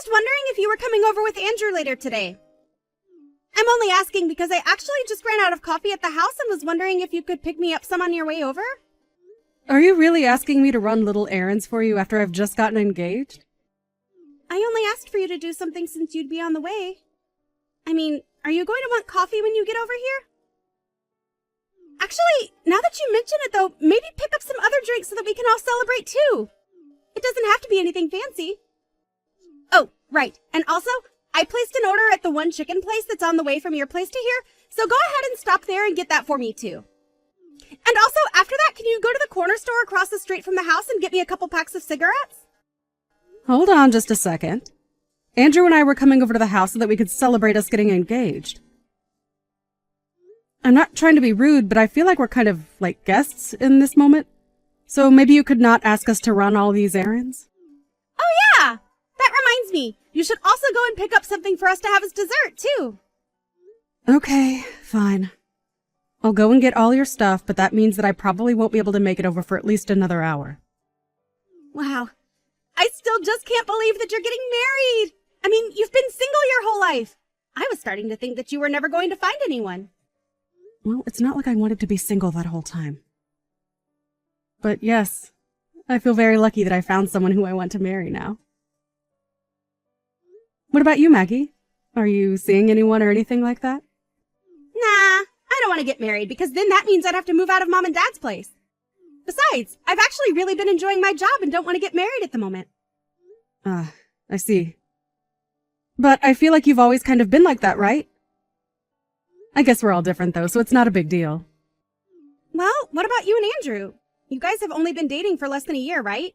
just wondering if you were coming over with Andrew later today. I'm only asking because I actually just ran out of coffee at the house and was wondering if you could pick me up some on your way over. Are you really asking me to run little errands for you after I've just gotten engaged? I only asked for you to do something since you'd be on the way. I mean, are you going to want coffee when you get over here? Actually, now that you mention it though, maybe pick up some other drinks so that we can all celebrate too. It doesn't have to be anything fancy. Oh, right. And also, I placed an order at the one chicken place that's on the way from your place to here, so go ahead and stop there and get that for me too. And also, after that, can you go to the corner store across the street from the house and get me a couple packs of cigarettes? Hold on just a second. Andrew and I were coming over to the house so that we could celebrate us getting engaged. I'm not trying to be rude, but I feel like we're kind of like guests in this moment. So maybe you could not ask us to run all these errands? Oh yeah! That reminds me. You should also go and pick up something for us to have as dessert, too. Okay, fine. I'll go and get all your stuff, but that means that I probably won't be able to make it over for at least another hour. Wow. I still just can't believe that you're getting married. I mean, you've been single your whole life. I was starting to think that you were never going to find anyone. Well, it's not like I wanted to be single that whole time. But yes, I feel very lucky that I found someone who I want to marry now. What about you, Maggie? Are you seeing anyone or anything like that? Nah, I don't want to get married because then that means I'd have to move out of Mom and Dad's place. Besides, I've actually really been enjoying my job and don't want to get married at the moment. I see. But I feel like you've always kind of been like that, right? I guess we're all different though, so it's not a big deal. Well, what about you and Andrew? You guys have only been dating for less than a year, right?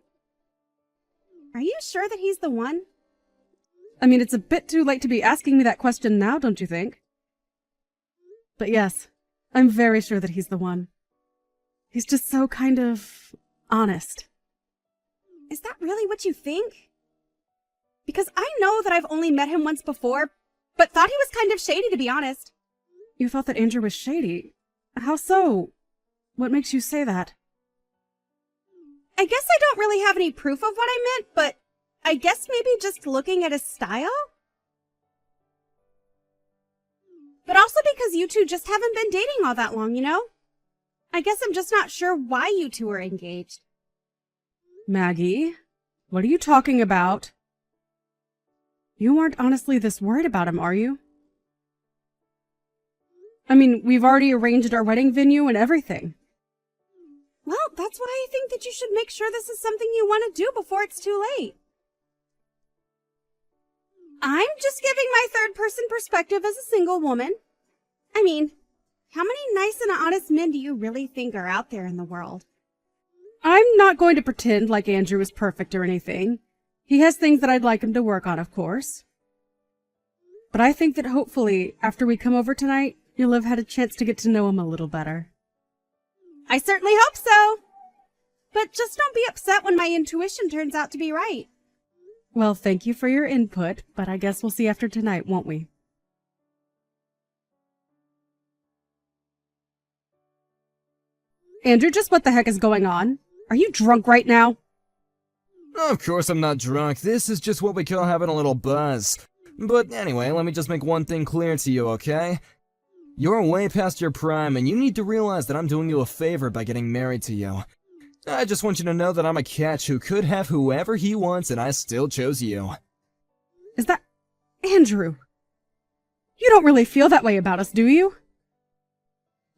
Are you sure that he's the one? I mean, it's a bit too late to be asking me that question now, don't you think? But yes, I'm very sure that he's the one. He's just so kind of honest. Is that really what you think? Because I know that I've only met him once before, but thought he was kind of shady, to be honest. You thought that Andrew was shady? How so? What makes you say that? I guess I don't really have any proof of what I meant, but I guess maybe just looking at his style? But also because you two just haven't been dating all that long, you know? I guess I'm just not sure why you two are engaged. Maggie, what are you talking about? You aren't honestly this worried about him, are you? I mean, we've already arranged our wedding venue and everything. Well, that's why I think that you should make sure this is something you want to do before it's too late. I'm just giving my third-person perspective as a single woman. I mean, how many nice and honest men do you really think are out there in the world? I'm not going to pretend like Andrew is perfect or anything. He has things that I'd like him to work on, of course. But I think that hopefully, after we come over tonight, you'll have had a chance to get to know him a little better. I certainly hope so. But just don't be upset when my intuition turns out to be right. Well, thank you for your input, but I guess we'll see after tonight, won't we? Andrew, just what the heck is going on? Are you drunk right now? Of course I'm not drunk. This is just what we call having a little buzz. But anyway, let me just make one thing clear to you, okay? You're way past your prime, and you need to realize that I'm doing you a favor by getting married to you. I just want you to know that I'm a catch who could have whoever he wants, and I still chose you. Is that... Andrew? You don't really feel that way about us, do you?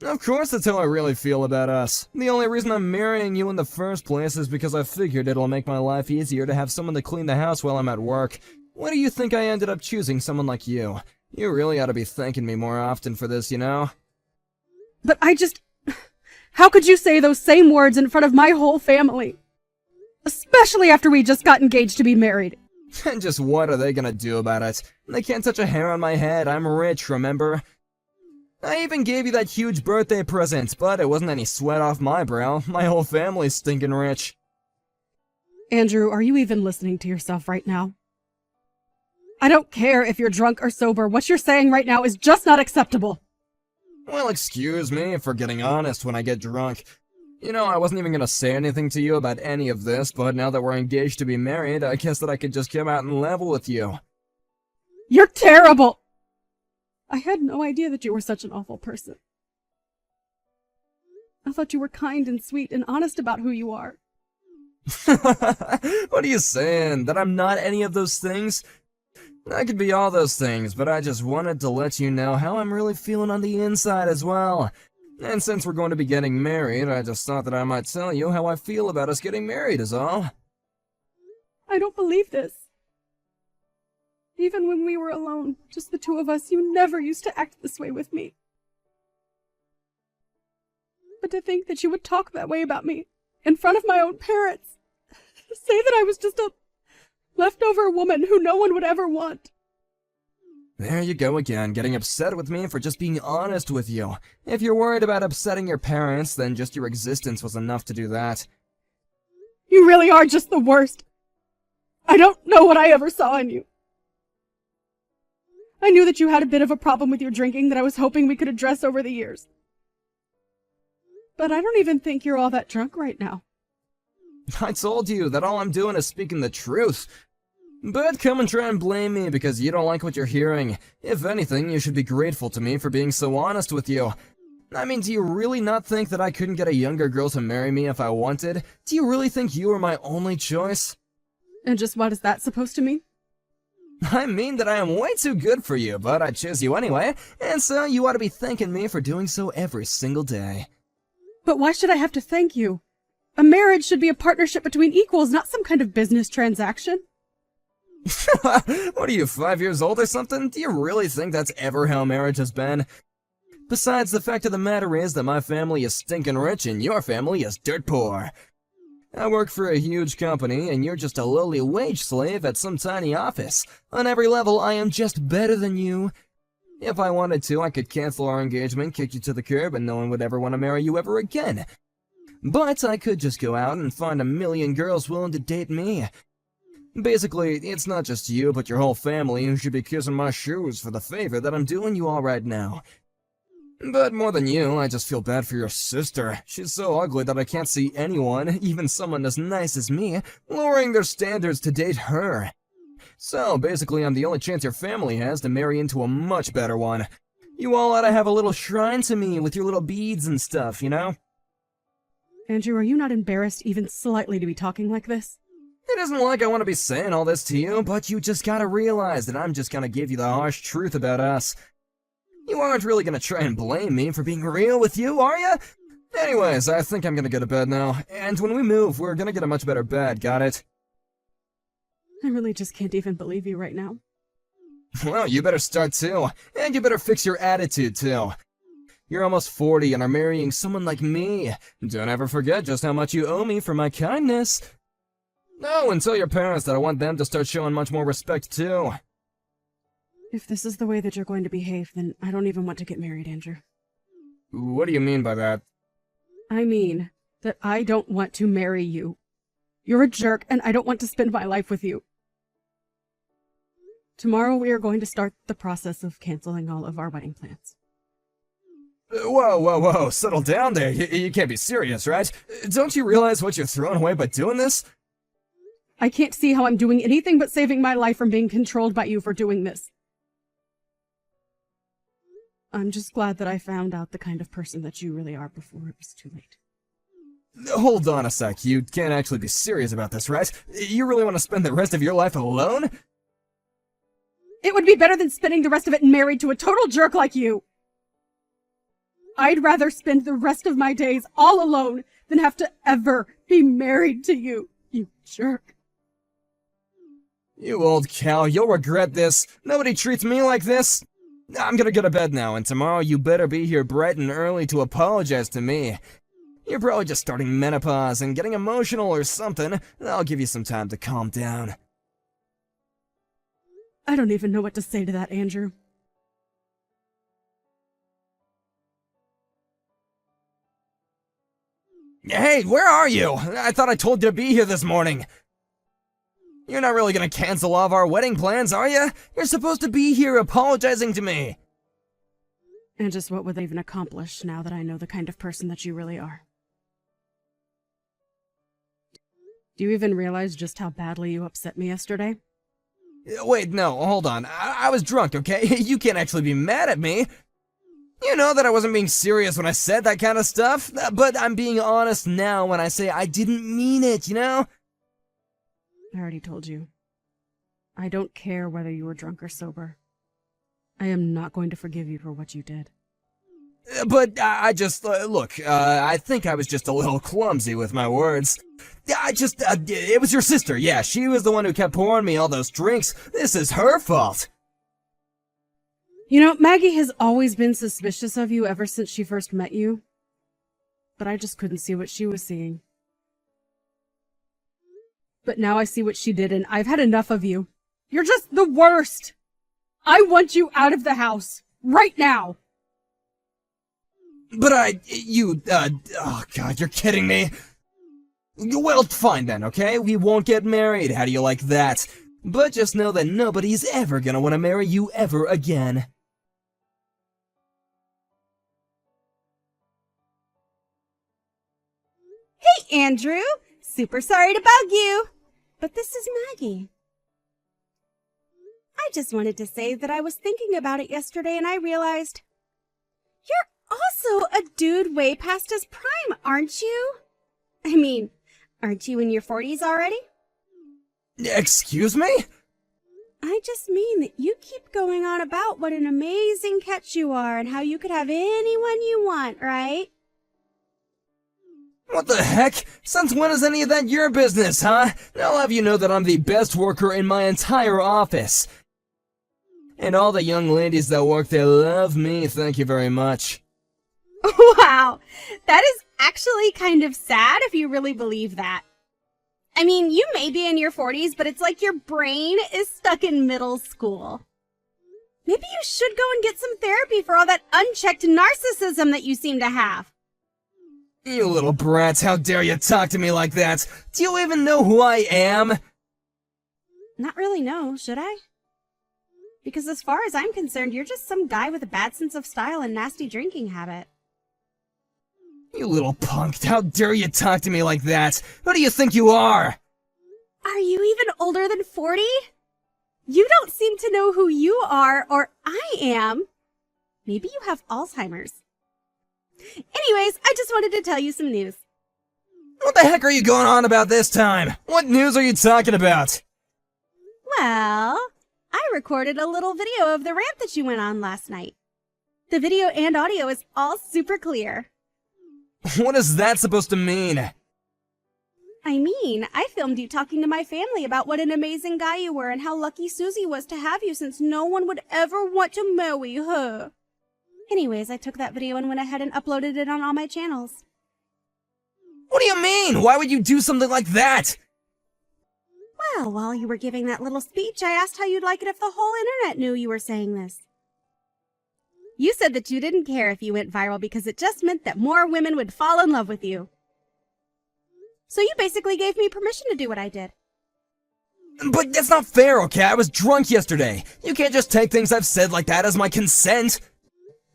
Of course that's how I really feel about us. The only reason I'm marrying you in the first place is because I figured it'll make my life easier to have someone to clean the house while I'm at work. Why do you think I ended up choosing someone like you? You really ought to be thanking me more often for this, you know? But I just... How could you say those same words in front of my whole family? Especially after we just got engaged to be married. And just what are they gonna do about it? They can't touch a hair on my head. I'm rich, remember? I even gave you that huge birthday present, but it wasn't any sweat off my brow. My whole family's stinking rich. Andrew, are you even listening to yourself right now? I don't care if you're drunk or sober. What you're saying right now is just not acceptable. Well, excuse me for getting honest when I get drunk. You know, I wasn't even gonna say anything to you about any of this, but now that we're engaged to be married, I guess that I could just come out and level with you. You're terrible! I had no idea that you were such an awful person. I thought you were kind and sweet and honest about who you are. What are you saying? That I'm not any of those things? I could be all those things, but I just wanted to let you know how I'm really feeling on the inside as well. And since we're going to be getting married, I just thought that I might tell you how I feel about us getting married is all. I don't believe this. Even when we were alone, just the two of us, you never used to act this way with me. But to think that you would talk that way about me in front of my own parents, say that I was just a leftover woman who no one would ever want. There you go again, getting upset with me for just being honest with you. If you're worried about upsetting your parents, then just your existence was enough to do that. You really are just the worst. I don't know what I ever saw in you. I knew that you had a bit of a problem with your drinking that I was hoping we could address over the years. But I don't even think you're all that drunk right now. I told you that all I'm doing is speaking the truth. But come and try and blame me because you don't like what you're hearing. If anything, you should be grateful to me for being so honest with you. I mean, do you really not think that I couldn't get a younger girl to marry me if I wanted? Do you really think you were my only choice? And just what is that supposed to mean? I mean that I am way too good for you, but I chose you anyway, and so you ought to be thanking me for doing so every single day. But why should I have to thank you? A marriage should be a partnership between equals, not some kind of business transaction. What are you, 5 years old or something? Do you really think that's ever how marriage has been? Besides, the fact of the matter is that my family is stinking rich and your family is dirt poor. I work for a huge company and you're just a lowly wage slave at some tiny office. On every level, I am just better than you. If I wanted to, I could cancel our engagement, kick you to the curb, and no one would ever want to marry you ever again. But I could just go out and find a million girls willing to date me. Basically, it's not just you, but your whole family who should be kissing my shoes for the favor that I'm doing you all right now. But more than you, I just feel bad for your sister. She's so ugly that I can't see anyone, even someone as nice as me, lowering their standards to date her. So, basically, I'm the only chance your family has to marry into a much better one. You all ought to have a little shrine to me with your little beads and stuff, you know? Andrew, are you not embarrassed even slightly to be talking like this? It isn't like I want to be saying all this to you, but you just gotta realize that I'm just gonna give you the harsh truth about us. You aren't really gonna try and blame me for being real with you, are you? Anyways, I think I'm gonna go to bed now, and when we move, we're gonna get a much better bed, got it? I really just can't even believe you right now. Well, you better start too, and you better fix your attitude too. You're almost 40 and are marrying someone like me. Don't ever forget just how much you owe me for my kindness. No, and tell your parents that I want them to start showing much more respect too. If this is the way that you're going to behave, then I don't even want to get married, Andrew. What do you mean by that? I mean that I don't want to marry you. You're a jerk, and I don't want to spend my life with you. Tomorrow we are going to start the process of canceling all of our wedding plans. Whoa, settle down there. You can't be serious, right? Don't you realize what you're throwing away by doing this? I can't see how I'm doing anything but saving my life from being controlled by you for doing this. I'm just glad that I found out the kind of person that you really are before it was too late. Hold on a sec, you can't actually be serious about this, right? You really want to spend the rest of your life alone? It would be better than spending the rest of it married to a total jerk like you. I'd rather spend the rest of my days all alone than have to ever be married to you, you jerk. You old cow, you'll regret this. Nobody treats me like this. I'm gonna go to bed now, and tomorrow you better be here bright and early to apologize to me. You're probably just starting menopause and getting emotional or something. I'll give you some time to calm down. I don't even know what to say to that, Andrew. Hey, where are you? I thought I told you to be here this morning. You're not really gonna cancel all of our wedding plans, are you? You're supposed to be here apologizing to me. And just what would they even accomplish now that I know the kind of person that you really are? Do you even realize just how badly you upset me yesterday? Wait, no, hold on. I was drunk, okay? You can't actually be mad at me. You know that I wasn't being serious when I said that kind of stuff, but I'm being honest now when I say I didn't mean it, you know? I already told you. I don't care whether you were drunk or sober. I am not going to forgive you for what you did. But I just, look, I think I was just a little clumsy with my words. It was your sister, yeah, she was the one who kept pouring me all those drinks. This is her fault. You know, Maggie has always been suspicious of you ever since she first met you. But I just couldn't see what she was seeing. But now I see what she did, and I've had enough of you. You're just the worst! I want you out of the house! Right now! But oh god, you're kidding me. Well, fine then, okay? We won't get married, how do you like that? But just know that nobody's ever gonna want to marry you ever again. Hey, Andrew! Super sorry to bug you, but this is Maggie. I just wanted to say that I was thinking about it yesterday and I realized you're also a dude way past his prime, aren't you? I mean, aren't you in your 40s already? Excuse me? I just mean that you keep going on about what an amazing catch you are and how you could have anyone you want, right? What the heck? Since when is any of that your business, huh? I'll have you know that I'm the best worker in my entire office. And all the young ladies that work there love me, thank you very much. Wow, that is actually kind of sad if you really believe that. I mean, you may be in your 40s, but it's like your brain is stuck in middle school. Maybe you should go and get some therapy for all that unchecked narcissism that you seem to have. You little brats, how dare you talk to me like that? Do you even know who I am? Not really, no, should I? Because as far as I'm concerned, you're just some guy with a bad sense of style and nasty drinking habit. You little punk, how dare you talk to me like that? Who do you think you are? Are you even older than 40? You don't seem to know who you are, or I am. Maybe you have Alzheimer's. Anyways, I just wanted to tell you some news. What the heck are you going on about this time? What news are you talking about? Well, I recorded a little video of the rant that you went on last night. The video and audio is all super clear. What is that supposed to mean? I mean, I filmed you talking to my family about what an amazing guy you were and how lucky Susie was to have you since no one would ever want to marry her. Anyways, I took that video and went ahead and uploaded it on all my channels. What do you mean? Why would you do something like that? Well, while you were giving that little speech, I asked how you'd like it if the whole internet knew you were saying this. You said that you didn't care if you went viral because it just meant that more women would fall in love with you. So you basically gave me permission to do what I did. But that's not fair, okay? I was drunk yesterday. You can't just take things I've said like that as my consent.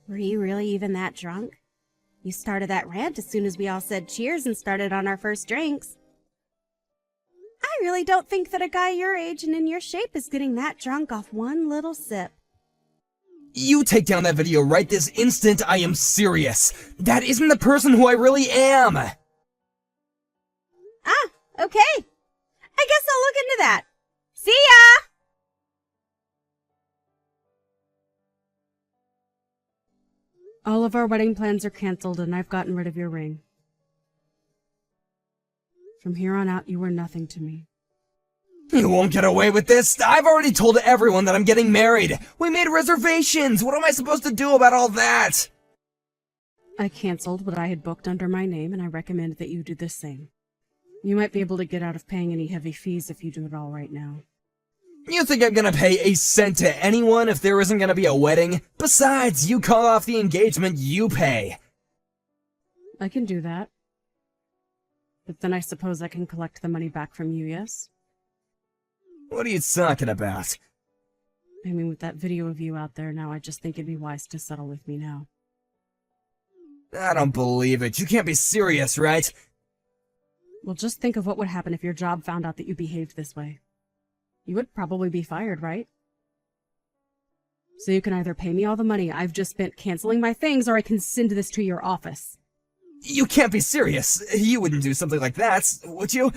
Were you really even that drunk? You started that rant as soon as we all said cheers and started on our first drinks. I really don't think that a guy your age and in your shape is getting that drunk off one little sip. You take down that video right this instant, I am serious. That isn't the person who I really am. Ah, okay. I guess I'll look into that. See ya! All of our wedding plans are canceled, and I've gotten rid of your ring. From here on out, you were nothing to me. You won't get away with this. I've already told everyone that I'm getting married. We made reservations. What am I supposed to do about all that? I canceled what I had booked under my name, and I recommend that you do the same. You might be able to get out of paying any heavy fees if you do it all right now. You think I'm gonna pay a cent to anyone if there isn't gonna be a wedding? Besides, you call off the engagement, you pay. I can do that. But then I suppose I can collect the money back from you, yes? What are you talking about? I mean, with that video of you out there now, I just think it'd be wise to settle with me now. I don't believe it. You can't be serious, right? Well, just think of what would happen if your job found out that you behaved this way. You would probably be fired, right? So you can either pay me all the money I've just spent canceling my things, or I can send this to your office. You can't be serious. You wouldn't do something like that, would you?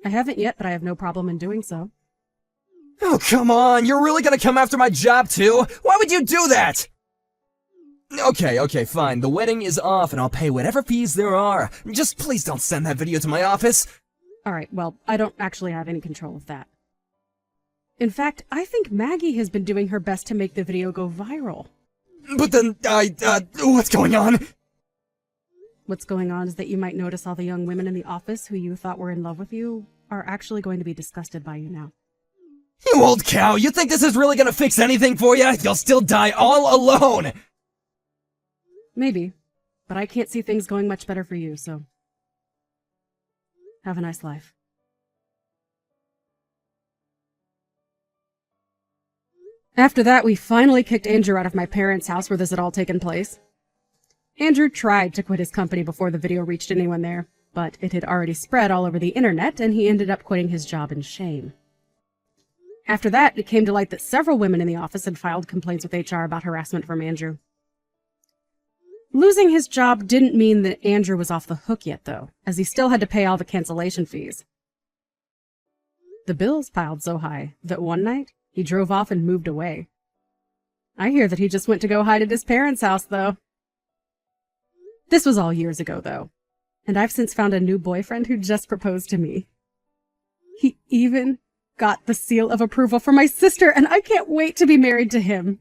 I haven't yet, but I have no problem in doing so. Oh, come on. You're really gonna come after my job, too? Why would you do that? Okay, fine. The wedding is off, and I'll pay whatever fees there are. Just please don't send that video to my office. All right, well, I don't actually have any control of that. In fact, I think Maggie has been doing her best to make the video go viral. But then, what's going on? What's going on is that you might notice all the young women in the office who you thought were in love with you are actually going to be disgusted by you now. You old cow, you think this is really gonna fix anything for you? You'll still die all alone! Maybe, but I can't see things going much better for you, so have a nice life. After that, we finally kicked Andrew out of my parents' house where this had all taken place. Andrew tried to quit his company before the video reached anyone there, but it had already spread all over the internet, and he ended up quitting his job in shame. After that, it came to light that several women in the office had filed complaints with HR about harassment from Andrew. Losing his job didn't mean that Andrew was off the hook yet, though, as he still had to pay all the cancellation fees. The bills piled so high that one night, he drove off and moved away. I hear that he just went to go hide at his parents' house, though. This was all years ago, though, and I've since found a new boyfriend who just proposed to me. He even got the seal of approval from my sister, and I can't wait to be married to him.